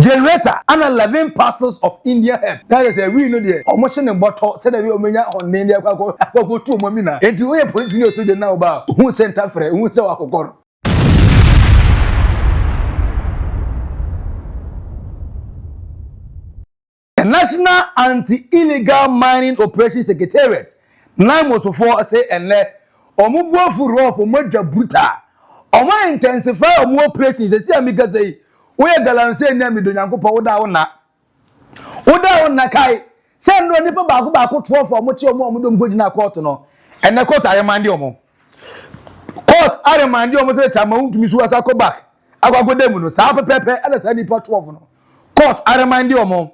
generator and 11 parcels of Indian hemp. That is a we know the almost in bottle said that we omenya on India go to momina. And you hear police news so now about who sent up for who say wakokoro. The National Anti-Illegal Mining Operations Secretariat NAIMOS for say and let omubo furo for modja bruta. Oma intensify omu operations say amika say we Galamsey na mi do Nyankopon woda wona kai say ndo nipa baako 12 for omo che omo do mgojina court no ene court aremande omo court aremande omo say chama untumi su asa ko back agwagode mu no sa pepepe ada sa nipa 12 no court aremande omo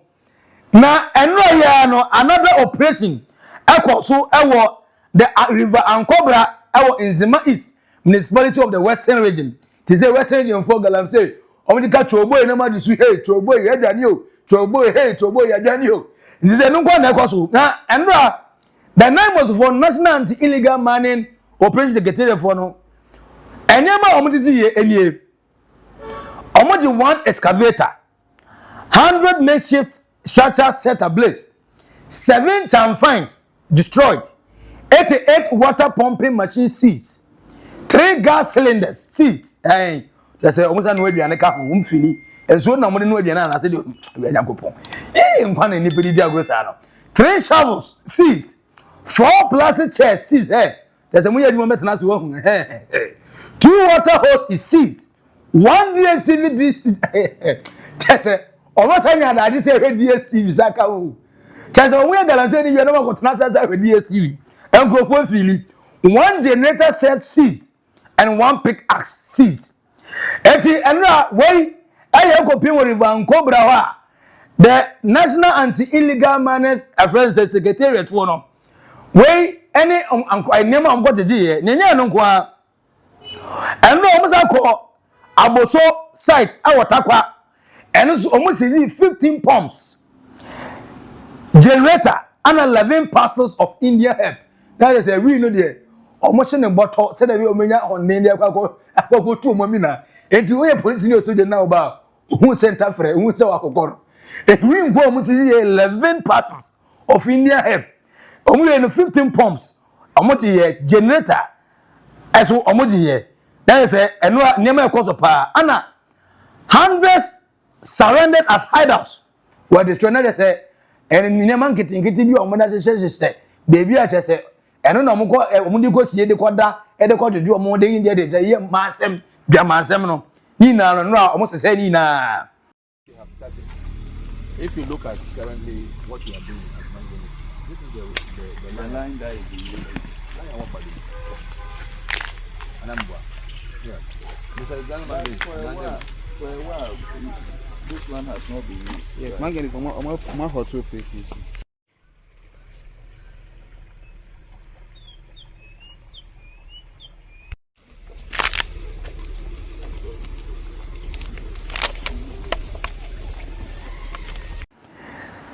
na enro ya no another operation ekoso ewo the river Ankobra ewo Nzima East municipality of the Western region to say Western region for Galamsey omudika choboy na ma disu hey choboy yadani o choboy hey choboy yadani o nze no kwa na ekoso na enro the NAIMOS for National Anti-Illegal Mining Operations Secretariat for no enyema omuditi ye enie omudi one excavator 100 makeshift structures set ablaze, 7 chamfines destroyed, 88 water pumping machines seized, 3 gas cylinders seized. Hey, just say almost no way na ka hum fili. And so na mo no way na say we Nyankopon. Nkwan ni pedi dia go sa no. 3 shovels seized, 4 plastic chairs seized. Hey, just say mo ya adwuma metena so hu. 2 water hoses seized, 1 DSTV dish. Just say almost any other this DSTV saka o. Chance we Galamsey ni we no go transfer DSTV. Enkrofo fili. 1 generator set seized and 1 pickaxe seized. Eti enra we aye ko pin river Ankobra wa the National Anti-Illegal Miners Affairs Secretariat wo no. We any name am go jeje nyenya no kwa. Enra omusa ko aboso site awotakwa. And almost 15 pumps, generator, and 11 parcels of Indian hemp. That is a we know the almost in bottle said that we omenya on India go to momina. And to where police news so now about who sent up for who say wakokoro. And we go almost 11 parcels of Indian hemp. Almost 15 pumps, almost a generator, as almost here. That is a near cause of power. Anna hundreds surrendered as hideouts were destroyed. They say, and Niman getting you on Mona sister, baby, I say, and no more, when you go see the quadra, and the quarter do a more day in there, they say, yeah, Massam, Gamma Seminole, Nina, and now almost say, Nina. If you look at currently what we are doing at Mangonis, this is the line that is being for a while, this one has not been used. Yes, Mangan is my hot to places.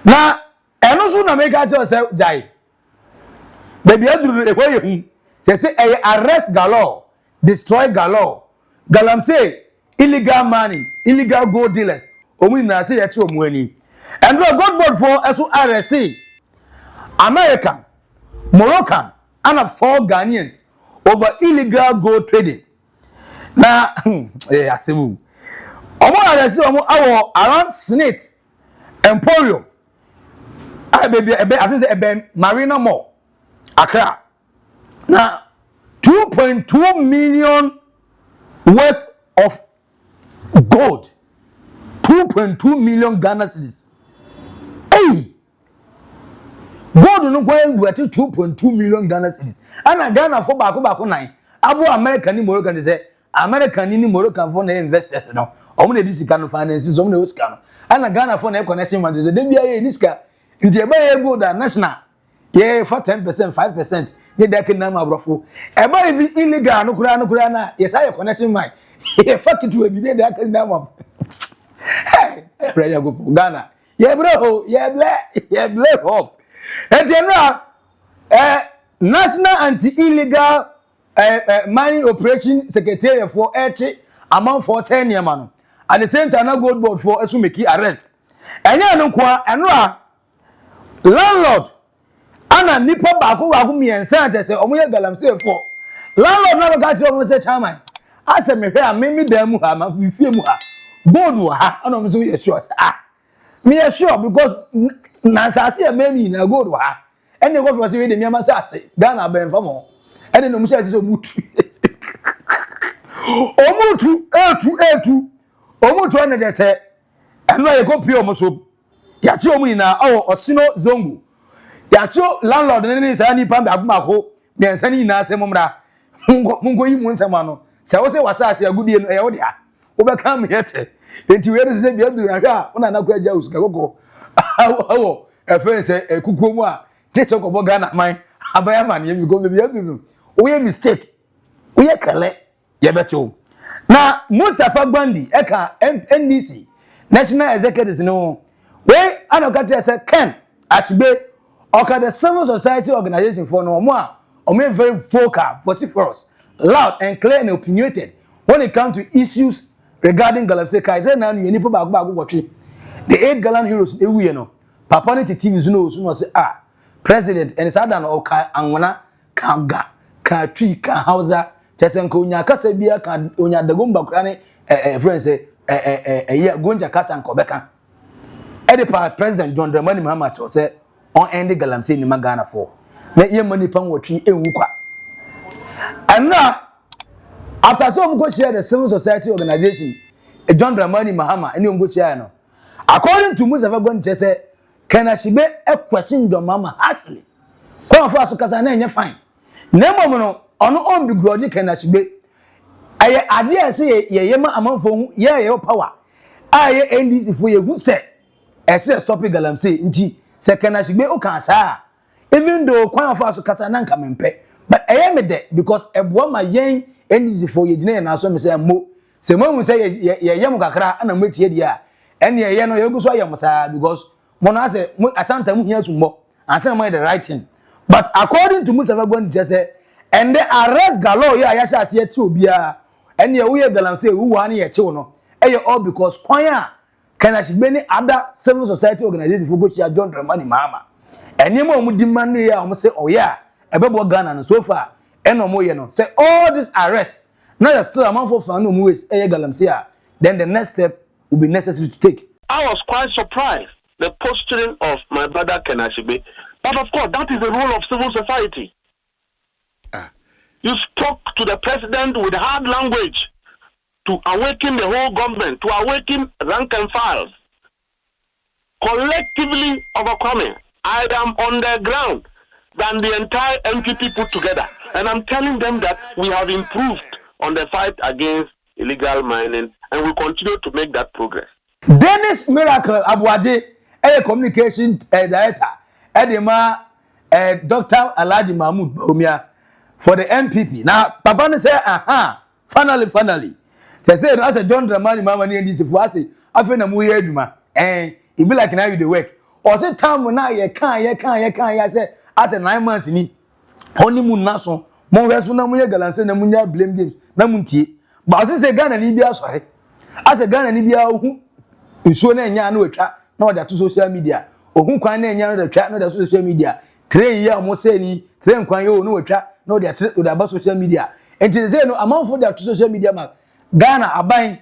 Now, and also na make yourself die. Baby, I do the way you say arrest galore, destroy galore. Galamsey illegal money, illegal gold dealers. Omu na say yeti omuani. And we GoldBoard for also arrest American, Moroccan, and 4 Ghanaians over illegal gold trading. Na asemu. Omu arrest omu around Senate Emporium. Baby, I say Marina Mall, Accra. Now 2.2 million worth of gold. 2.2 million Ghana cedis. Hey! Gold no go worth 2.2 million Ghana cedis. And Ghana for back 9. Abo American ni Moroccan say American ni Moroccan for na investors no. Omo na dis kind of finances, omo na Oscar no. And Ghana for na connection man say dem bia ye niska. Nti e ba ye gold national. Ye for 10%, 5%. Ye da kin na ma brofo. E ba even illegal no kura na yes I connection man. Ye fuck it we be there that kin na ma. Hey, prayer go Ghana. Ye bro, ye ble off. And general National Anti-Illegal Mining Operation Secretariat for amount for senior man. at the same time na GoldBoard for esu make arrest enya no kwa eno landlord ana nipa baako miensa chese omoye Galamsey for landlord na ga chi omo se chairman ase me hwe a me dan mu ha ma fie mu ha board wo ha ana omo so ye sure me sure because na sase e memi na gold wo ha ene go for say we de me ma sase dan na ben famo ene no mu sase so mutu omutu ene de se eno ye go pie omo so ya chi omu ni na osino zongo ya chi landlord ne sa ni pam agumako me ensa ni na se momra mungo yi mu nsema no se wo se wasase agudie no e wo dia wo be kam yete enti we re se bia duru ahwa una na kwa ja usuka gogo awo e fe se ekukuo mu a ke se ko Ghana man abaya man ye mi go bia duru wo ye mistake wo ye kale ye becho na Mustafa Gbandi eka NDC National Executives no we anokate se Ken Ashbe oka the civil society organization for no more or very vocal, vociferous, loud and clear and opinionated when it comes to issues regarding Galamsey. The 8 gallant heroes we know papa ni TV no say president and sadan o ka anwana ka ga ka tree ka hausa chesenko nya kasa bia ka onya dagomba kura friends gonja kasa nkobeka president John Dramani Mahama say on end Galamsey ni magana for na ye mani pan wotwi enwu kwa and now after some go share the civil society organization John Dramani Mahama any go share no according to Mustafa Gbandi say Kenashibe a question do mama actually come for so kasa na enye fine na mom no ono on bi grudge Kenashibe aye ade say ye yema amanfo hu ye power aye NDC fo ye hu say ese stop Galamsey nti se Kenashibe o kan sa even though kwan for so kasa na nka mempe but eye me de because ebo ma yen NDC fo ye gina na so me say mo se mo hu say ye yem kakra ana mo tie dia ene ye no ye go so yem sa because mo na say asanta mu hia sumbo and say mo the right thing but according to Mustafa Gbandi just say and the arrest galo ya ya sha se ti obia ene ye wo ye Galamsey wo wa na ye che no eye all because kwan a Kenashibe ni other civil society organization for go share John Dramani Mahama ene mo mu demand ya mo say oh yeah ebebo Ghana no so far eno mo ye no say all this arrest now there's still amount for fan no mu ways Galamsey then the next step will be necessary to take. I was quite surprised the posturing of my brother Kenashibe, but of course that is the role of civil society. You spoke to the president with hard language to awaken the whole government, to awaken rank and files. Collectively overcoming, I am on the ground than the entire MPP put together. And I'm telling them that we have improved on the fight against illegal mining and we continue to make that progress. Dennis Miracle Abuaje, a communication director, Edema Dr. Alhaji Mahmoud Baumia for the MPP. Now, Papa say, finally. Say as a John Dramani Mahama ni NDC for us, I feel na mu ye adwuma. It be like now you dey work. Or say time na ye kan say as a 9 months ni. Honeymoon na so, mo hwe so na mu ye Galamsey na mu nya blame games na mu ntie. But say Ghana ni bia sorry. As a Ghana ni bia ohu nsuo na nya na otwa na o da to social media. Ohu kwan na nya na otwa na da social media. Train ya mo say ni, train kwan yo na otwa na o da ba social media. And say no amount for that to social media man. Ghana abain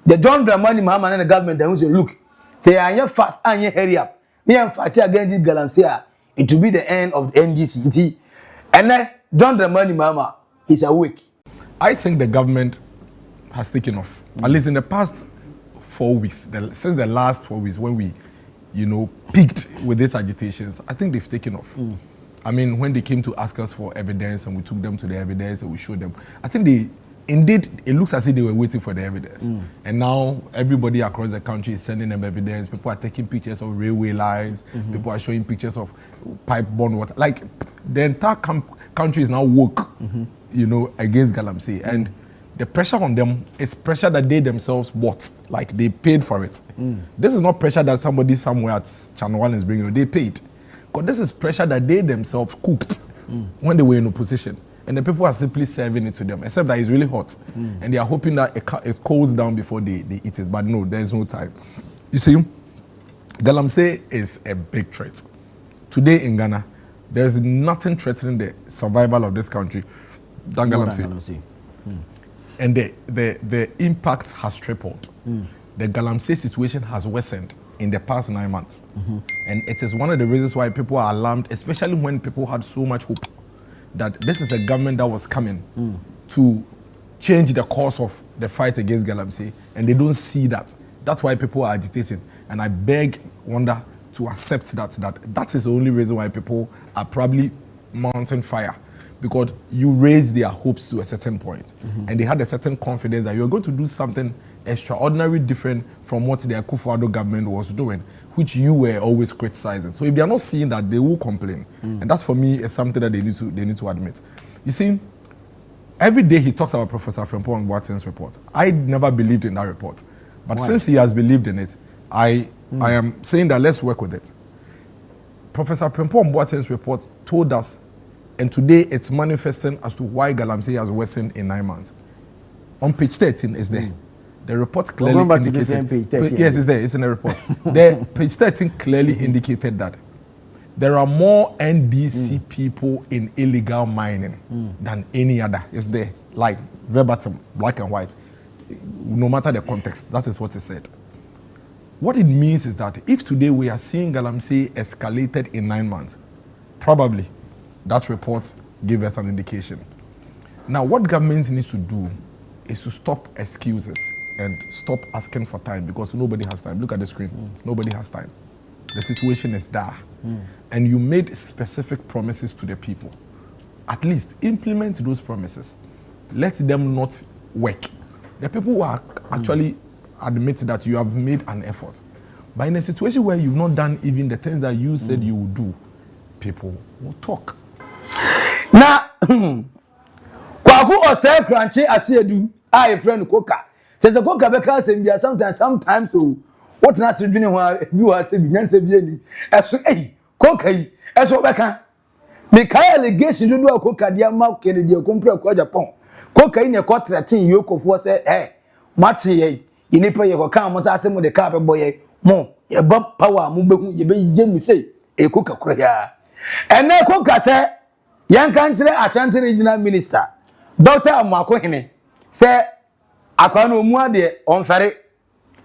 the John Dramani Mahama and the government they say look say anya fast anya hurry up me am fight against this Galamsey it will be the end of the NDC and then John Dramani Mahama is awake. I think the government has taken off at least in the past 4 weeks since the last 4 weeks when we peaked with these agitations. I think they've taken off. I mean when they came to ask us for evidence and we took them to the evidence and we showed them, I think indeed, it looks as if they were waiting for the evidence. And now everybody across the country is sending them evidence. People are taking pictures of railway lines. People are showing pictures of pipe-borne water. Like, the entire country is now woke, against Galamsey. And the pressure on them is pressure that they themselves bought. Like, they paid for it. This is not pressure that somebody somewhere at Channel 1 is bringing. They paid. Because this is pressure that they themselves cooked when they were in opposition. and the people are simply serving it to them, except that it's really hot, and they are hoping that it cools down before they eat it. But no, there's no time. You see, Galamsey is a big threat. Today in Ghana, there's nothing threatening the survival of this country than Galamsey. And the impact has tripled. The Galamsey situation has worsened in the past 9 months. And it is one of the reasons why people are alarmed, especially when people had so much hope that this is a government that was coming to change the course of the fight against Galamsey, and they don't see that. That's why people are agitating. And I beg Wanda to accept that is the only reason why people are probably mounting fire, because you raised their hopes to a certain point, and they had a certain confidence that you're going to do something extraordinary different from what the Akufo-Addo government was doing, which you were always criticizing. So if they are not seeing that, they will complain. And that for me is something that they need to admit. You see, every day he talks about Professor Frimpong Boateng's report. I never believed in that report. But since he has believed in it, I am saying that let's work with it. Professor Frimpong Boateng's report told us, and today it's manifesting as to why Galamsey has worsened in 9 months. On page 13 is there. The report clearly indicated. Yes, it's there. It's in the report. The page 13 clearly indicated that there are more NDC people in illegal mining than any other. It's there, like verbatim, black and white. No matter the context, that is what it said. What it means is that if today we are seeing Galamsey escalated in 9 months, probably that report gave us an indication. Now, what government needs to do is to stop excuses and stop asking for time, because nobody has time. Look at the screen. Nobody has time. The situation is dire. And you made specific promises to the people. At least implement those promises. Let them not work. The people who are actually admit that you have made an effort. But in a situation where you've not done even the things that you said you would do, people will talk. Now, Kwaku Ose Crunchy Asiedu, I friend Koka. Says a Koka because sometimes so what Nasir Junior you are saying, Nancy Bien, as a Koka, as what Beka. Make allegation to do a Koka, dear Mark Kennedy, or compare Quadapon. Koka in a quarter Yoko for say, eh, Maxi, you need pay your account, I say with the carpet boy, more, a bob power, move, you be Jimmy say, a Koka Korea. And then Koka said, Young country Ashanti Regional Minister, Dr. Amakwene, say, Akwano Muade on Ferry.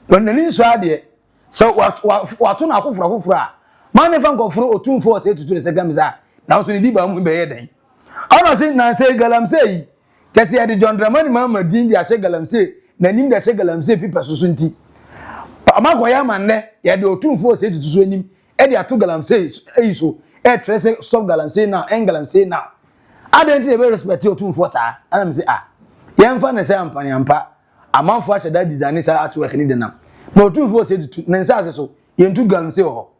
When the news are there, so what to na kufra. Man, if I go through 2 4 8 to the second, now so the Diba will be here. I don't think Nancy Galamsey, Tessie had the John Dramani Mamma, Dean, the Ashe Galamsey, Nanim the Ashe Galamsey, people Susunti. Amakwaya man, ya do 2 4 8 to swim him, Eddie to Galamsey, so. Trace stop Galamsey now, and Galamsey now. I don't very respect your 2 4 sir. And I'm say young fan say ampa. A man for that design is at work in the now. No 2 4 said to Nansa so, you to Galamsey ho.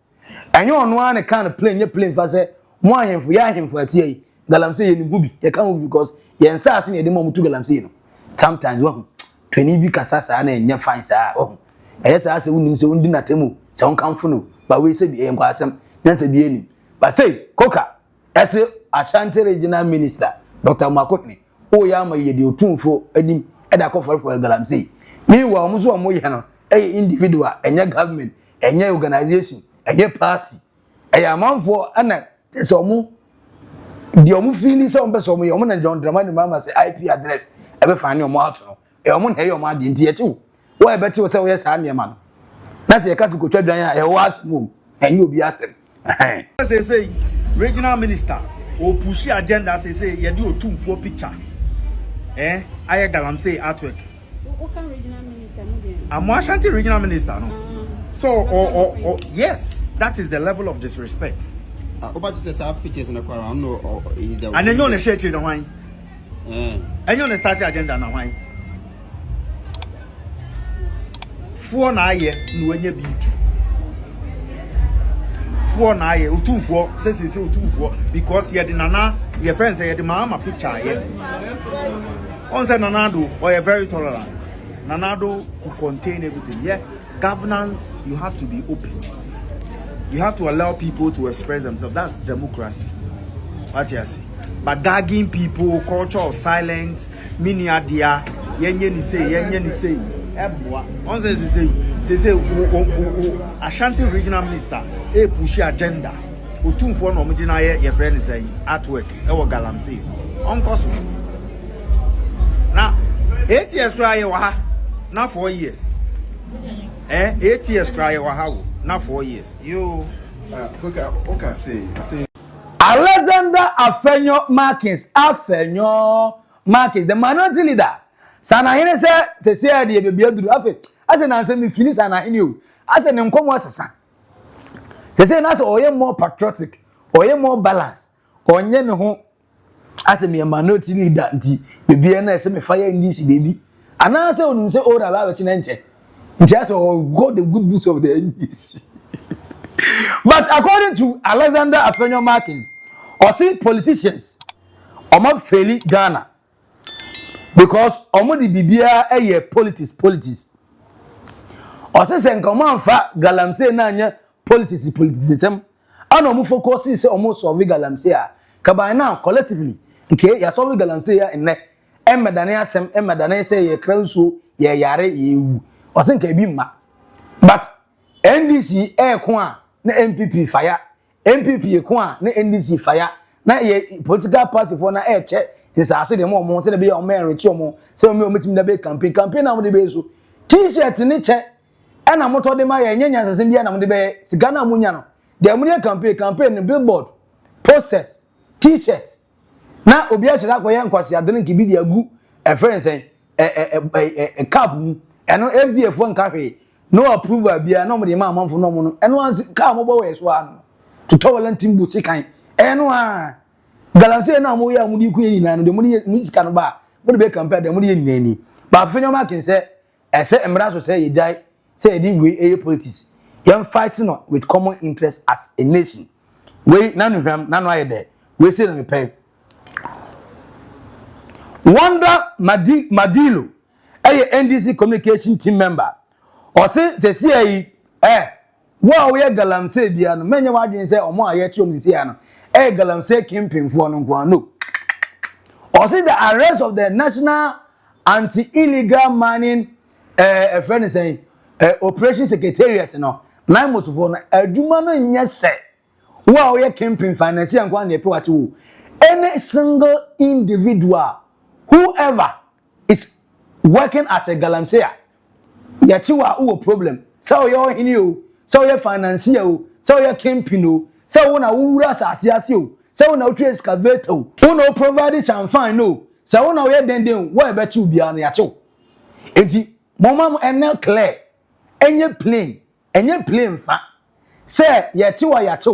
And you on one kind of plane, your plane for say, why him for a tea, Galamsey in Bubi, you can't because you and Sassy at the moment to Galamsey. Sometimes one 20 big assassin and your fine sir. Oh, yes, I say, wouldn't say, wouldn't not tell some come for no, but we say the Enquasam, Nancy Bien. But say, Koka, as a Ashanti Regional Minister, Dr. Makwene, oh, Yama, ye do 2 4 and a coffer for Galamsey. Meanwhile, Muzo Moyano, a individual, and your government, and your organization, and your party. A man for Anna, so more. The Omu feeling some person, your woman and John Dramani Mamma say IP address, ever find your mouth. A woman, hey, your man didn't hear too. Why, I bet you say, yes, I'm your man. That's a Casco Chadria, a was move, and you'll be asking. They say regional minister or push agenda say you do 2 4 picture. I Galamsey artwork. What kind of regional minister? I'm Ashanti regional minister, no. So or yes, that is the level of disrespect. About to say pictures in the car, I know or is the and then you on the share the wine. And you on the start agenda now wine. 4 na ye no wenye bi 4 na ye 2 4 say 2 4 because ye the nana your friends say the mama picture ye on say nanado or you very tolerant. Nanado could contain everything. Yeah, governance, you have to be open. You have to allow people to express themselves. That's democracy. What you see? but gagging people, culture of silence, mini adia, yenye ni say, ebwa. On says say, Ashanti regional minister, push agenda. Utum for no mujina ye friend say artwork, Galamsey. On cost. Now, 8 years cry waha, now 4 years. 8 years cry waha, now 4 years. You okay, say, I think. Alexander Afenyo Markins, the minority leader. Sana hine se de be biaduru afi. Ase na ansem finish sana hine o. Ase ne nkomo asesa. Se na so oye more patriotic, oye more balance. Onye ne ho ase me minority leader nti be bia na ese me fire NDC de bi. Ana se onum se ora ba be chi na nche. Nti ase go the good books of the NDC. But according to Alexander Afenyo Markins, see politicians omo faili Ghana because omo di bibia eye politics o se nkomo anfa Galamsey na anya politicism ana omo focus se omo solve Galamsey a kaban na collectively nke ya solve Galamsey ya enne emedane asem emedane se ye kranso ye yare ye ewu o se nka bi ma but NDC ko a na MPP fire MPP ko a na NDC fire na ye political party for na che is ase de mo se de be o men rechi o se o metim da be campaign na mo de be so t-shirt ni che na moto de ma ye nyanya sese bia na mo de be siga na mo nya no de mo de campaign billboard posters t-shirt na obi a shira koye nkwase ade nki bi de agu e friends cap mu eno FDF fo nka hwe no approval bia na mo de ma amanfo no mo no eno ansi ka mo bo we so ano to tolerant timbu sikan eno a Galamsey na mo ya mo di kunye nyina no de mo di music no ba mo de be compare de mo di nyina ni ba Afenyo Markins say ese emra so say yejai say di we eye politics yam fighting with common interest as a nation we nanu hwam nanu aye de we say na me pay Wanda Madilo eye NDC communication team member o say see ayi wa we Galamsey bia no menye wadwen say omo aye chiom sisi ya no Galamsey campaign for no no. Or see the arrest of the National Anti-Illegal Mining friend is saying Operation Secretariat no NAIMOS for no aduma no nya se wa we campaign finance and kwa na pe wachi any single individual whoever is working as a Galamsey ya chi wa o problem so yo hini o so yo financier o so yo campaign o so na wura asase o so na utwe excavator o no provide champagne no so na we denden wo e be chi ubia na ya chi enti mama enel clear enye plane fa say ye chi wa ya chi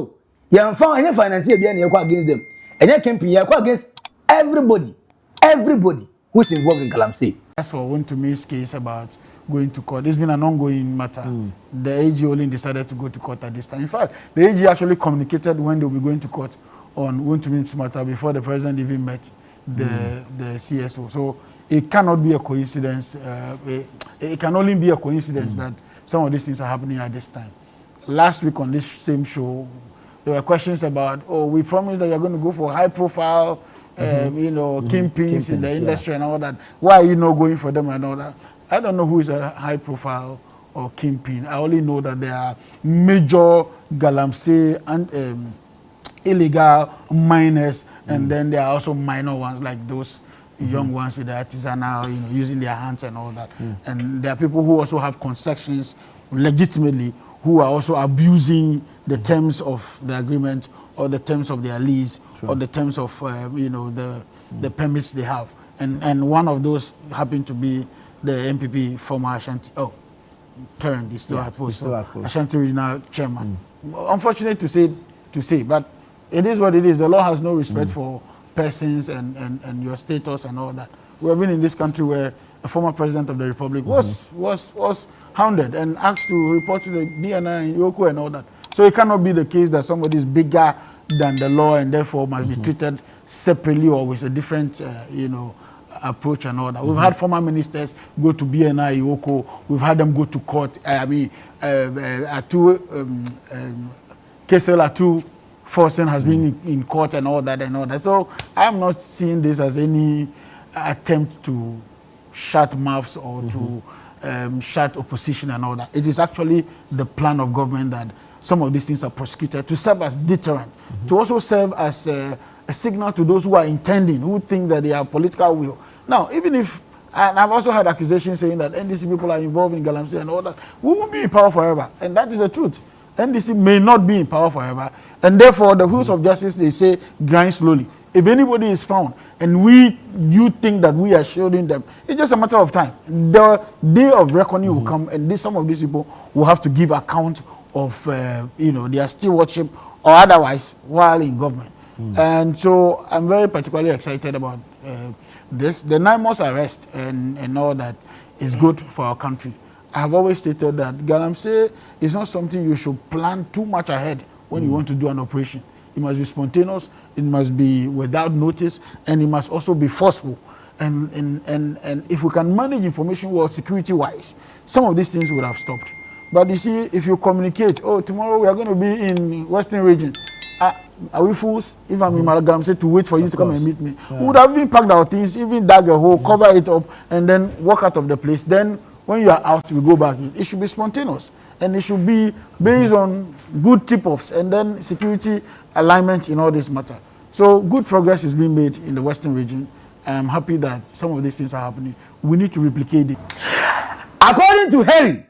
ye mfa enye financier bia na ye kwa against them enye campaign ye kwa against everybody who is involved in Galamsey. As for one to me's case about going to court, it's been an ongoing matter. The AG only decided to go to court at this time. In fact, the AG actually communicated when they will be going to court on one to me's matter before the president even met the CSO. So it cannot be a coincidence. It can only be a coincidence that some of these things are happening at this time. Last week on this same show, there were questions about, we promised that you're going to go for high profile kingpins in the industry and all that. Why are you not going for them and all that? I don't know who is a high profile or kingpin. I only know that there are major Galamsey and illegal miners, and then there are also minor ones like those young ones with the artisanal, using their hands and all that. And there are people who also have concessions legitimately, who are also abusing the terms of the agreement or the terms of their lease or the terms of the permits they have. And one of those happened to be the MPP former Ashanti parent is still at post, Ashanti regional chairman. Unfortunate to say, but it is what it is. The law has no respect for persons and your status and all that. We have been in this country where a former president of the republic was hounded and asked to report to the BNI and Yoko and all that. So it cannot be the case that somebody is bigger than the law and therefore must be treated separately or with a different, approach and all that. We've had former ministers go to BNI, Yoko. We've had them go to court. Kesel Atu, forcing has been in court and all that and all that. So I'm not seeing this as any attempt to shut mouths or to shut opposition and all that. It is actually the plan of government that some of these things are prosecuted to serve as deterrent, to also serve as a signal to those who are intending, who think that they have political will. Now, even if, and I've also had accusations saying that NDC people are involved in Galamsey and all that, we won't be in power forever, and that is the truth. NDC may not be in power forever, and therefore the wheels of justice, they say, grind slowly. If anybody is found and you think that we are shielding them, it's just a matter of time. The day of reckoning will come, and some of these people will have to give account of their stewardship or otherwise while in government. And so I'm very particularly excited about this. The NAIMOS arrest and all that is good for our country. I have always stated that Galamsey is not something you should plan too much ahead when you want to do an operation. It must be spontaneous, it must be without notice, and it must also be forceful. And if we can manage information well, security-wise, some of these things would have stopped. But you see, if you communicate, oh, tomorrow we are going to be in Western region, are we fools? If I'm in Galamsey to wait for you to come and meet me, we would have even packed our things, even dug a hole, cover it up, and then walk out of the place. Then when you are out, we go back in. It should be spontaneous, and it should be based on good tip-offs and then security alignment in all this matter. So good progress is being made in the Western region. I'm happy that some of these things are happening. We need to replicate it. According to Harry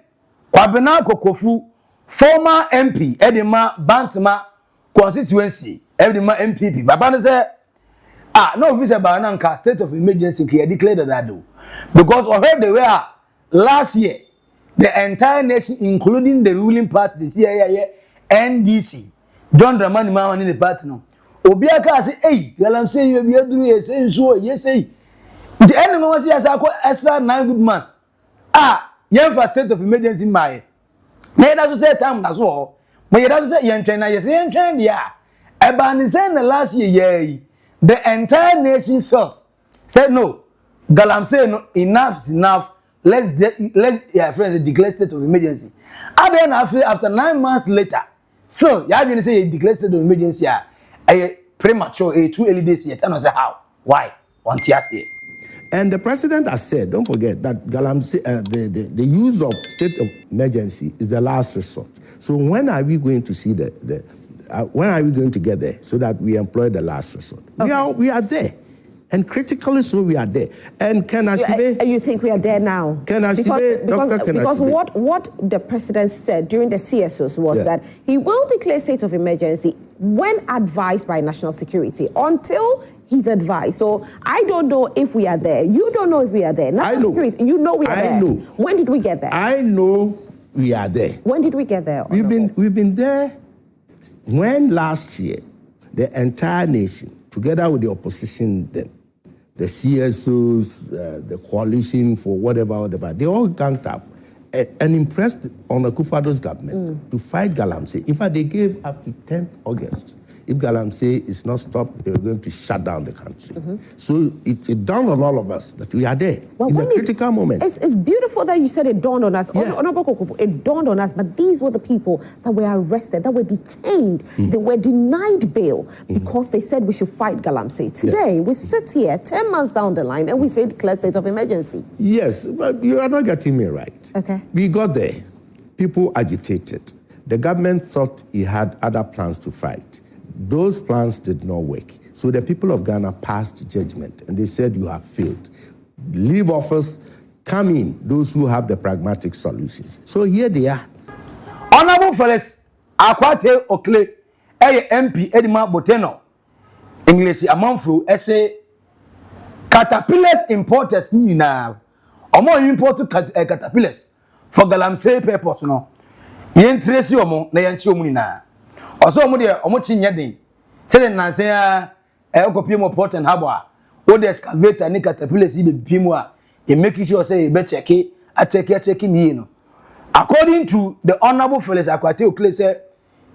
Kwabena Kokofu, former MP, Edema Bantama constituency, Edema MPP, Babana said, no officer Bananka state of emergency here declared that do. Because already they were last year, the entire nation, including the ruling party, CIA, NDC, John Dramani Maman in the party no. Obiaka say, hey, Galamsey, you be doing yes, yes, say. The end of the year, extra 9 good months. Young for state of emergency, my. Nay, that's say time, that's all. But you don't say, young trainer, yes, young trainer, yeah. About the last year, the entire nation felt, said no, Galamsey, no, enough is enough. Let's declare state of emergency. And then after 9 months later, so you are going to say declare state of emergency. A premature, too early days yet. And I say how? Why? On TSA. And the president has said, don't forget that Galamsey, the use of state of emergency is the last resort. So when are we going to see when are we going to get there so that we employ the last resort? Okay. We are there. And critically so, we are there. And you think we are there now? Because what the president said during the CSOs was that he will declare state of emergency when advised by national security. Until he's advised. So I don't know if we are there. You don't know if we are there. National security, you know we are there. I know. When did we get there? I know we are there. When did we get there? We've been there when last year the entire nation, together with the opposition, the CSOs, the coalition for whatever, they all ganged up and impressed on the Akufo-Addo's government to fight Galamsey. In fact, they gave up to 10th August. If Galamsey is not stopped, they're going to shut down the country. So it dawned on all of us that we are there in a critical moment. It's beautiful that you said it dawned on us. Yeah. It dawned on us, but these were the people that were arrested, that were detained. They were denied bail because they said we should fight Galamsey. Today, we sit here 10 months down the line and we say declare state of emergency. Yes, but you are not getting me right. Okay. We got there. People agitated. The government thought he had other plans to fight. Those plans did not work. So the people of Ghana passed judgment and they said, you have failed. Leave office, come in, those who have the pragmatic solutions. So here they are. Honorable fellas, Akwate Okle, MP Edima Boteno, English Amanfru, essay, caterpillars importers now. Or more important caterpillars for Galamsey purpose, no. Yen trace yomo, na yanchi omunina. Also, omochi nyadin. Say na say copy mo port and harbor. O the excavator ni caterpillars be pimwa. E make sure say be check me no. According to the honorable fellows Akwate Okle say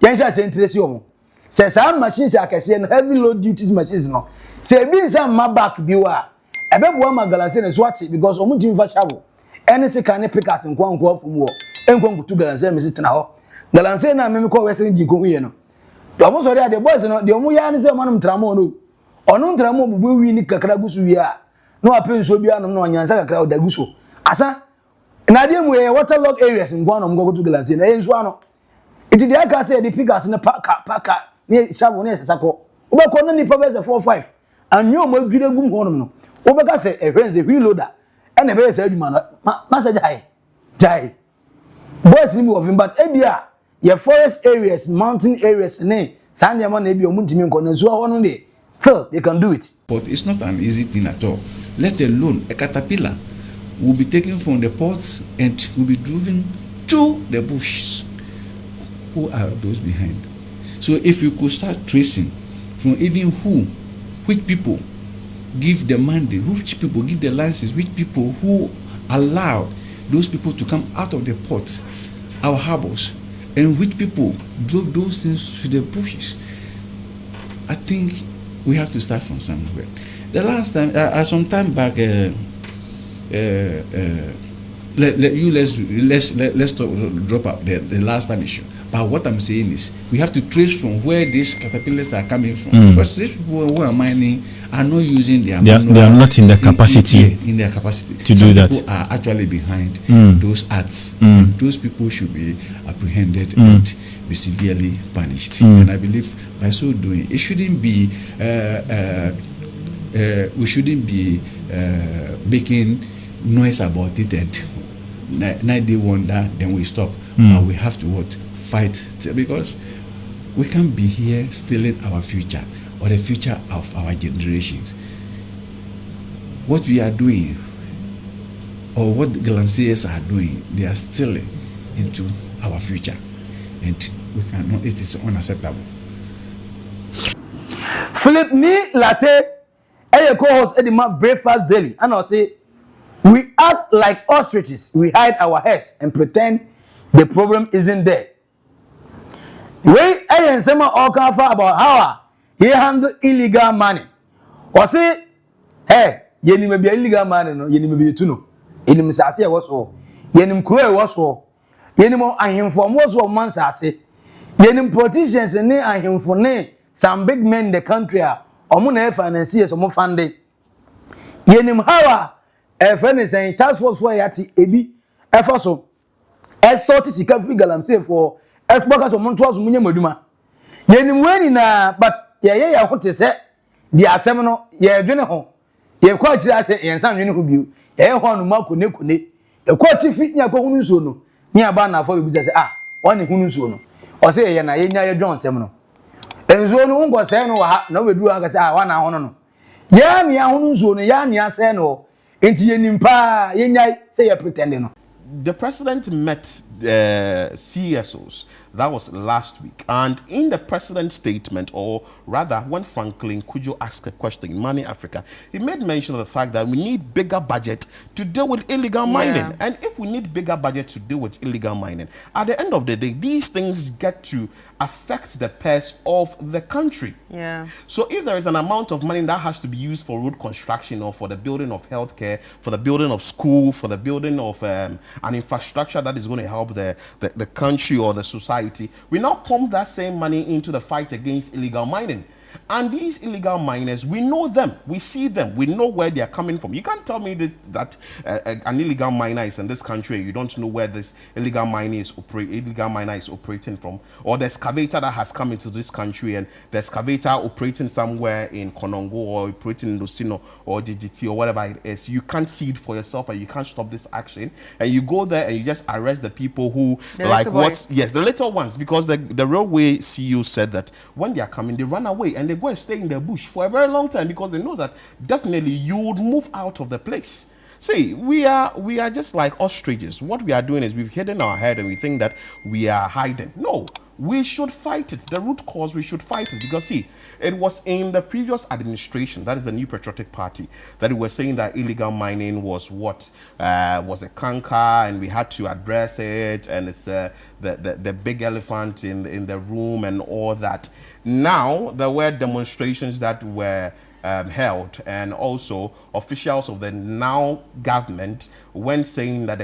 yensha say interest yomo. Say some machines akese no heavy load duties machines no. Say bi some ma back biwa. Ebe bo ma Galamsey na swati because omuti mfa shawo. Any say can pick us in kwan from wo. Enkwan kutu Galamsey me sit na ho. Galamsey na me ko wese nji ko hu ye no. Almost sorry, the boys, no, the Omuyan is a man tramo. Or no tramo, we need Kakaragusu ya. No appearance will be on no Yansa crowd the Guso. Asa, and I didn't wear waterlogged areas in Guanum go to Galamsey. And Zuano. It is the I say the figures in the packer near Savon Sako. Ubakona ni pabes 4-5. And you will be a boom honor. Obaga say a friend is a reloader. And a very said man, Master Jai. Boys in of him, but Ebia, your forest areas, mountain areas, nay, Sandiaman, maybe a Muntimin Conazua only. Still, they can do it. But it's not an easy thing at all. Let alone a caterpillar will be taken from the ports and will be driven to the bushes. Who are those behind? So if you could start tracing from even which people give the mandate, which people give the license, which people who allowed those people to come out of the ports, our harbors, and which people drove those things to the bushes, I think we have to start from somewhere. The last time, some time back, let's drop up the last time issue. But what I'm saying is, we have to trace from where these caterpillars are coming from. Because these people who are mining are not using their manual. They are not in the capacity in their capacity to do that. People are actually behind those acts. And those people should be apprehended and be severely punished. And I believe by so doing, it shouldn't be we shouldn't be making noise about it and now they wonder, then we stop. But we have to fight, because we can't be here stealing our future or the future of our generations. What we are doing or what the Galamseyers are doing, they are stealing into our future, and we cannot. It is unacceptable. Philip ni latte, co-host Edima Breakfast Daily, and I'll say, we act like ostriches, we hide our heads and pretend the problem isn't there. We ain't saying all about how he handle illegal money. Or say, hey, you may be illegal money, no, you may be tuno. In him sassy was all. Yenim Kure was all. Yenimo and him for most of months, I say. Yenim politicians and ne and him for ne, some big men in the country are, or moon financiers or more funding. Yenim Hawa, a friend is saying task force for Yati Ebi, Efaso. Estorti sika free Galamsey for Oldboga so montwas munye maduma yenim weni na but ye hote se di asem no ye dwene ho ye kwa kira se yensan dwene ho biu ye ho no mako ne kune e kwa tifi nya kwa hunu so no nya ba na afọ bebuza se woni hunu so no o se ye na ye nya ye dwon sem no enzo no ngo se no wa ha na obeduru aka se wa na hono no ya nya hunu so no ya nya se no enti yenim pa ye nya se ye pretend no. The president met CSOs. That was last week. And in the president's statement, or rather, when Franklin Kujo asked a question in Money Africa, he made mention of the fact that we need bigger budget to deal with illegal mining. And if we need bigger budget to deal with illegal mining, at the end of the day, these things get to affect the purse of the country. So if there is an amount of money that has to be used for road construction or for the building of healthcare, for the building of school, for the building of an infrastructure that is going to help the country or the society, we now pump that same money into the fight against illegal mining. And these illegal miners, we know them, we see them, we know where they are coming from. You can't tell me that an illegal miner is in this country, you don't know where this illegal miner is operating from, or the excavator that has come into this country and the excavator operating somewhere in Konongo or operating in Lucino or DGT or whatever it is. You can't see it for yourself and you can't stop this action. And you go there and you just arrest the people who the little ones, because the railway CEO said that when they are coming, they run away and they go and stay in the bush for a very long time because they know that definitely you would move out of the place. See, we are just like ostriches. What we are doing is we've hidden our head and we think that we are hiding. No, we should fight it. The root cause, we should fight it, because see, it was in the previous administration, that is the New Patriotic Party, that we were saying that illegal mining was what was a canker and we had to address it, and it's the big elephant in the room and all that. Now there were demonstrations that were held, and also officials of the now government when saying that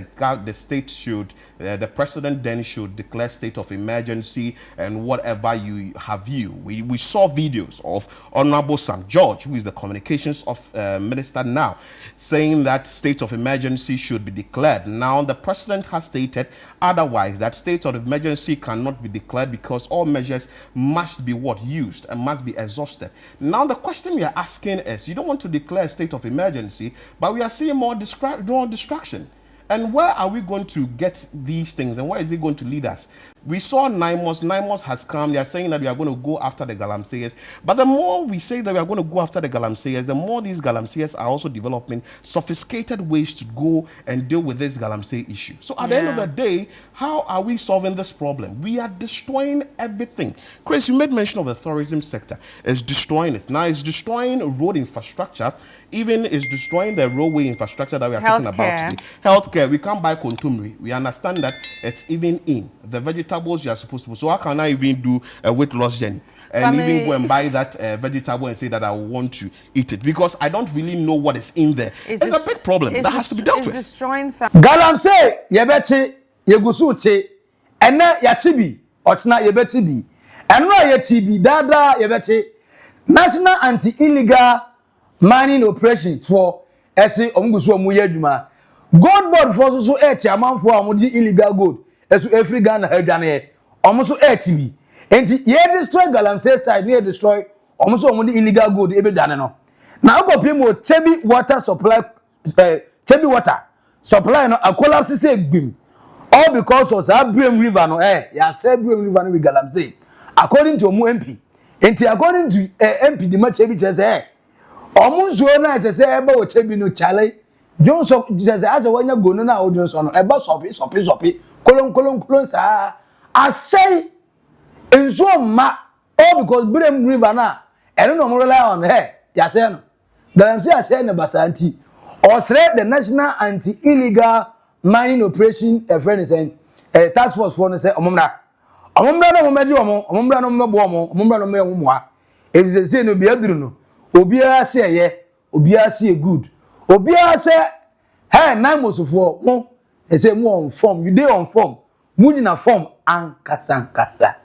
the state should, the president then should declare state of emergency and whatever you have you. We saw videos of Honorable Sam George, who is the communications minister now, saying that state of emergency should be declared. Now the president has stated otherwise, that state of emergency cannot be declared because all measures must be used and must be exhausted. Now the question we are asking is, you don't want to declare a state of emergency, but we are seeing more distraction. And where are we going to get these things, and where is it going to lead us? We saw NAIMOS. NAIMOS has come. They are saying that we are going to go after the Galamseyers. But the more we say that we are going to go after the Galamseyers, the more these Galamseyers are also developing sophisticated ways to go and deal with this Galamsey issue. So at the end of the day, how are we solving this problem? We are destroying everything. Chris, you made mention of the tourism sector. It's destroying it. Now it's destroying road infrastructure. Even is destroying the roadway infrastructure that we are talking about today. Healthcare, we can't buy contumely. We understand that it's even in the vegetables you are supposed to. So how can I even do a weight loss journey and even go and buy that vegetable and say that I want to eat it? Because I don't really know what is in there. It's a big problem that has to be dealt with. Galamsey, yebeti, yegusuche, ene yatibi, otna yebetibi, enra yetibi, dada yebeti, National Anti-Illegal Mining Operations for ese omgusu omuye adwuma. GoldBoard for so chairman for amudi illegal gold. Esu every Ghana hedwane. Omuso bi. Enti ye destroy Galamsey side, ye destroy omuso omudi illegal gold ebe dane no. Na go pimo Kyebi water supply Kyebi water supply no a collapse say gbim. All because of Abraham River no ya say Abraham River no with Galamsey. According to Omu MP. Enti according to MP the Kyebi say omunzo na say ebe wo Kyebi no chale Johnson says as a wanya go no na Johnson ebe sopi kolon sa I say enzo ma all because Abraham River na eno no rely on ya say no Galamsey say na basanti or say the National Anti-Illegal Mining Operation Task Force for say omumra no meji omumra no mebo omumra no mewo if say no be aduru no obiara say ye obiara say good obiara say hey NAIMOS for mo they say mo on form you dey on form mu na form ankasa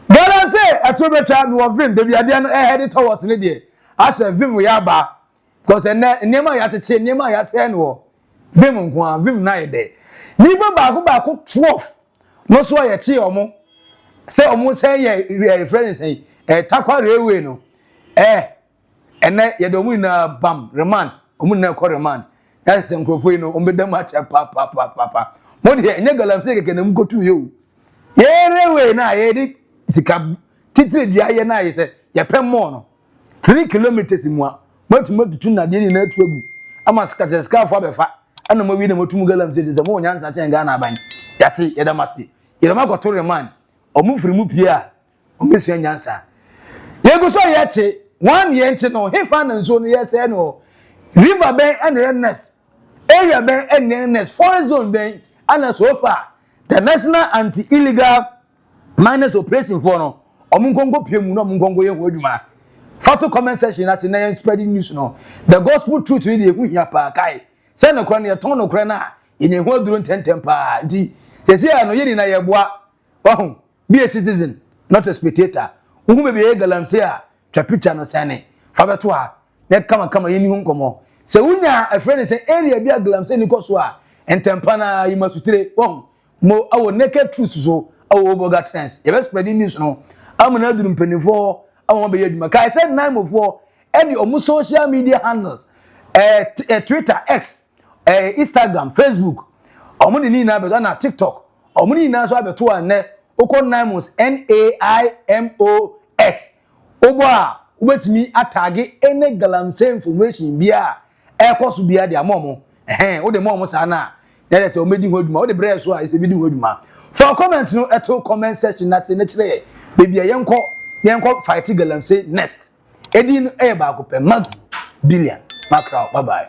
Galamsey atobetwa no vim baby ade no head towards ne dey as a vim we aba because enema ya teche enema ya say no vim nko vim na ide ni ba baako 12 no so ye tie omo say omo say ye reference say takwa railway no ene ye do mu na bam remand omu na ko remand that is nkrofo no ombedam acha pa mo de enye Galamsey keke na mkotu ye o ye railway na ye di sika titire dia ye na ye say ye pem mo no 3 kilometers mu a matu na de ni na atu agu ama sika fo abefa ana mo wi na motum Galamsey de mo nyansa chen ga na aban yate ye da mase ye da makoto remand omu firi mu pia omesu nyansa ye go so ye che one year nche no he fa na nso no ye say no river ben and next area ben and next forest zone ben and so far the National Anti-Illegal Miners Operation for no omungongo piemu no omungongo ye ho adwuma photo comment section na say na spreading news no the gospel truth we dey hu hia pa kai say no kra na ton no kra na ye ho aduro tentem pa di say no ye ni na ye boa ohun be a citizen not a spectator hu be be Galamsey a twa picture no sane fa beto a ne kama ye ni hu nkomo se wunya a friend say area bi a Galamsey ni koso a entempa na yimasutre won mo awo naked truth so awo Oldboga trends ye be spreading news no amuna duru mpanifo awo be yaduma kai said NAIMOS for any omu social media handles Twitter, X, Instagram, Facebook omu ni na be na TikTok omu ni na so abeto a ne okon NAIMOS NAIMOS obo a ubetimi attage any Galamsey information bia ekoso bia de amomo wo de momo sa na there say o medi ho adwuma wo de bre so a is medi ho adwuma for comment no eto comment section na say na kire baby yenko fight Galamsey next edi no ba ko pe Maxi Billian Macra bye bye.